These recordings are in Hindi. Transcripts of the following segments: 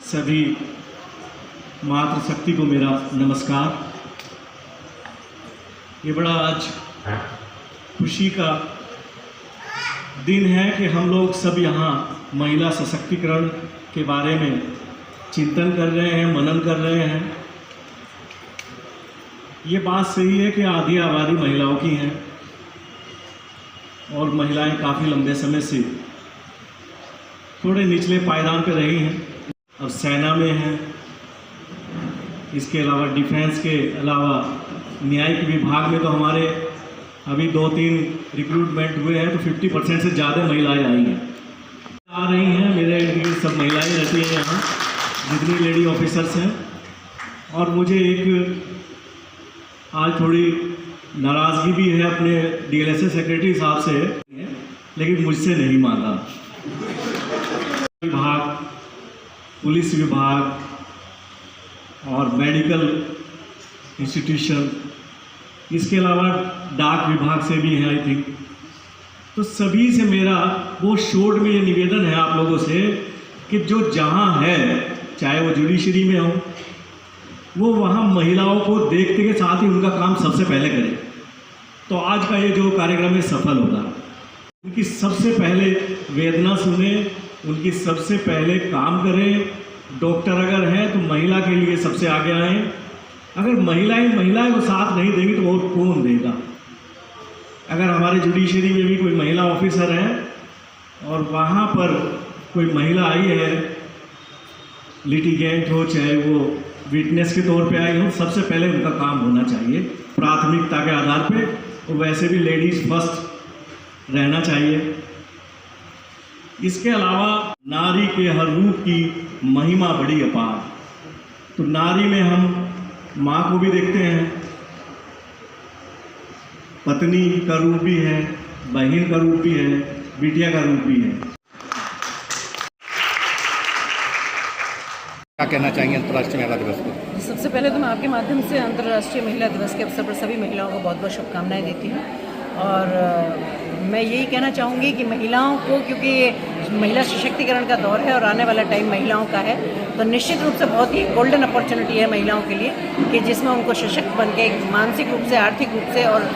सभी मातृशक्ति को मेरा नमस्कार। ये बड़ा आज खुशी का दिन है कि हम लोग सब यहाँ महिला सशक्तिकरण के बारे में चिंतन कर रहे हैं, मनन कर रहे हैं। ये बात सही है कि आधी आबादी महिलाओं की है और महिलाएं काफ़ी लंबे समय से थोड़े निचले पायदान पर रही हैं। अब सेना में हैं, इसके अलावा डिफेंस के अलावा न्यायिक विभाग में तो हमारे अभी 2-3 रिक्रूटमेंट हुए हैं, तो 50% से ज़्यादा महिलाएं आई हैं, आ रही हैं। मेरे इर्द सब महिलाएं रहती हैं यहाँ, जितनी लेडी ऑफिसर्स हैं। और मुझे एक आज थोड़ी नाराज़गी भी है अपने DLSA सेक्रेटरी साहब से, लेकिन मुझसे नहीं मांगा। विभाग, पुलिस विभाग और मेडिकल इंस्टीट्यूशन, इसके अलावा डाक विभाग से भी है आई थिंक। तो सभी से मेरा वो शोर्ट में ये निवेदन है आप लोगों से कि जो जहाँ है, चाहे वो जुडिशरी में हो, वो वहाँ महिलाओं को देखते के साथ ही उनका काम सबसे पहले करें। तो आज का ये जो कार्यक्रम है सफल होगा। उनकी सबसे पहले वेदना सुने, उनकी सबसे पहले काम करें। डॉक्टर अगर हैं तो महिला के लिए सबसे आगे आएँ। अगर महिलाएं को साथ नहीं देंगी तो और कौन देगा। अगर हमारे जुडिशरी में भी कोई महिला ऑफिसर है और वहाँ पर कोई महिला आई है, लिटिगेंट हो चाहे वो विटनेस के तौर पे आई हो, सबसे पहले उनका काम होना चाहिए प्राथमिकता के आधार पे। और वैसे भी लेडीज़ फर्स्ट रहना चाहिए। इसके अलावा नारी के हर रूप की महिमा बड़ी अपार। तो नारी में हम माँ को भी देखते हैं, पत्नी का रूप भी है, बहन का रूप भी है, बिटिया का रूप भी है। क्या कहना चाहेंगे अंतर्राष्ट्रीय महिला दिवस पर? सबसे पहले तो मैं आपके माध्यम से अंतर्राष्ट्रीय महिला दिवस के अवसर पर सभी महिलाओं को बहुत बहुत शुभकामनाएं देती हूँ। और मैं यही कहना चाहूँगी कि महिलाओं को, क्योंकि ये महिला सशक्तिकरण का दौर है और आने वाला टाइम महिलाओं का है, तो निश्चित रूप से बहुत ही गोल्डन अपॉर्चुनिटी है महिलाओं के लिए कि जिसमें उनको सशक्त बन के मानसिक रूप से, आर्थिक रूप से और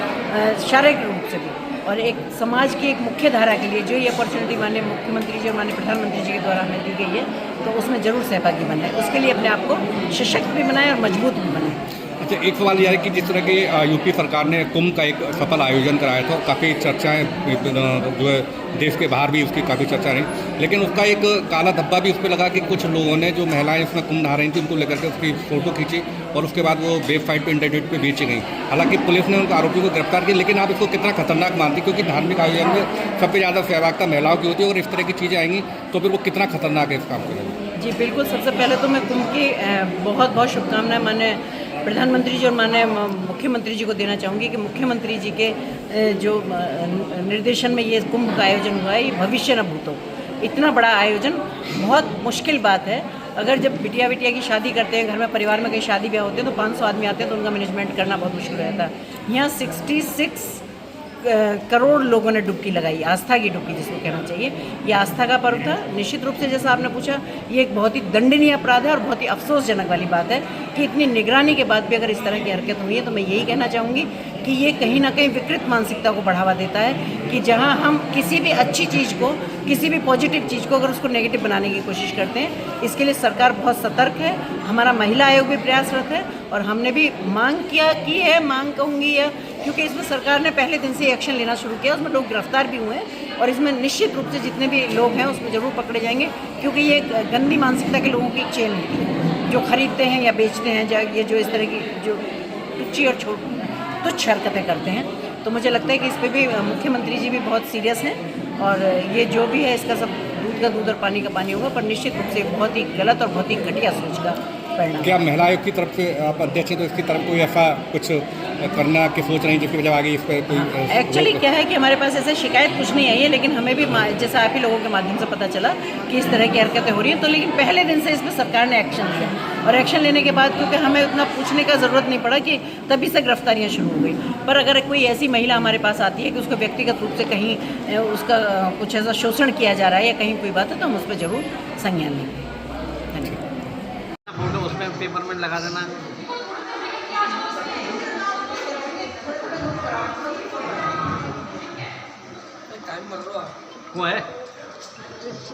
शारीरिक रूप से भी, और एक समाज की एक मुख्य धारा के लिए जो ये अपॉर्चुनिटी माननीय मुख्यमंत्री जी और माननीय प्रधानमंत्री जी के द्वारा हमें दी गई है, तो उसमें ज़रूर सहभागी बने। उसके लिए अपने आप को सशक्त भी बनाएं और मजबूत भी बनाएं। अच्छा, एक सवाल यह है कि जिस तरह की यूपी सरकार ने कुंभ का एक सफल आयोजन कराया था, काफ़ी चर्चाएं जो है देश के बाहर भी उसकी काफ़ी चर्चा रही, लेकिन उसका एक काला धब्बा भी उस पर लगा कि कुछ लोगों ने, जो महिलाएं इसमें कुंभ नहा रही थी, उनको लेकर के उसकी फ़ोटो खींची और उसके बाद वो वेबसाइट पर इंटरनेट पर बेची गई। हालांकि पुलिस ने उन आरोपियों को गिरफ्तार किया, लेकिन आप इसको कितना खतरनाक मानती, क्योंकि धार्मिक आयोजन में सबसे ज़्यादा सहभागिता महिलाओं की होती है और इस तरह की चीज़ें आएंगी तो फिर वो कितना खतरनाक है इस काम के लिए? जी बिल्कुल, सबसे पहले तो मैं कुंभ की बहुत बहुत शुभकामनाएं माननीय प्रधानमंत्री जी और माननीय मुख्यमंत्री जी को देना चाहूँगी कि मुख्यमंत्री जी के जो निर्देशन में ये कुंभ का आयोजन हुआ है, ये भविष्य न भूतो। इतना बड़ा आयोजन बहुत मुश्किल बात है। अगर जब बिटिया की शादी करते हैं, घर में परिवार में कहीं शादी ब्याह होते हैं, तो 500 आदमी आते हैं, तो उनका मैनेजमेंट करना बहुत मुश्किल रहता है। यहाँ 66 करोड़ लोगों ने डुबकी लगाई, आस्था की डुबकी जिसको कहना चाहिए। ये आस्था का पर्व था। निश्चित रूप से जैसा आपने पूछा, ये एक बहुत ही दंडनीय अपराध है और बहुत ही अफसोसजनक वाली बात है कि इतनी निगरानी के बाद भी अगर इस तरह की हरकत हुई है, तो मैं यही कहना चाहूँगी कि ये कहीं ना कहीं विकृत मानसिकता को बढ़ावा देता है कि जहाँ हम किसी भी अच्छी चीज़ को, किसी भी पॉजिटिव चीज़ को अगर उसको नेगेटिव बनाने की कोशिश करते हैं। इसके लिए सरकार बहुत सतर्क है, हमारा महिला आयोग भी प्रयासरत है और हमने भी मांग कहूँगी या, क्योंकि इसमें सरकार ने पहले दिन से एक्शन लेना शुरू किया, उसमें लोग गिरफ्तार भी हुए हैं और इसमें निश्चित रूप से जितने भी लोग हैं उसमें ज़रूर पकड़े जाएंगे, क्योंकि ये गंदी मानसिकता के लोगों की एक चेन होती है जो खरीदते हैं या बेचते हैं, ये जो इस तरह की जो तुच्छी और तुच्छ हरकतें करते हैं। तो मुझे लगता है कि इस पर भी मुख्यमंत्री जी भी बहुत सीरियस हैं और ये जो भी है इसका सब दूध का दूध और पानी का पानी होगा, पर निश्चित रूप से बहुत ही गलत और बहुत ही घटिया सोच का परिणाम। क्या महिला आयोग की तरफ से आप अध्यक्ष हैं, तो इसकी तरफ कोई ऐसा कुछ करना की सोच रही, जिसकी वजह आगे इस पर कोई? एक्चुअली क्या है कि हमारे पास ऐसे शिकायत कुछ नहीं आई है, लेकिन हमें भी जैसा आप ही लोगों के माध्यम से पता चला कि इस तरह की हरकतें हो रही हैं। तो लेकिन पहले दिन से इसमें सरकार ने एक्शन लिया और एक्शन लेने के बाद क्योंकि हमें उतना पूछने का ज़रूरत नहीं पड़ा कि तभी से गिरफ्तारियाँ शुरू हो गई। पर अगर कोई ऐसी महिला हमारे पास आती है कि उसको व्यक्तिगत रूप से कहीं उसका कुछ ऐसा शोषण किया जा रहा है या कहीं कोई बात है, तो हम उस पर ज़रूर संज्ञान लेंगे। धन्यवाद। पेपर में लगा देना। वो है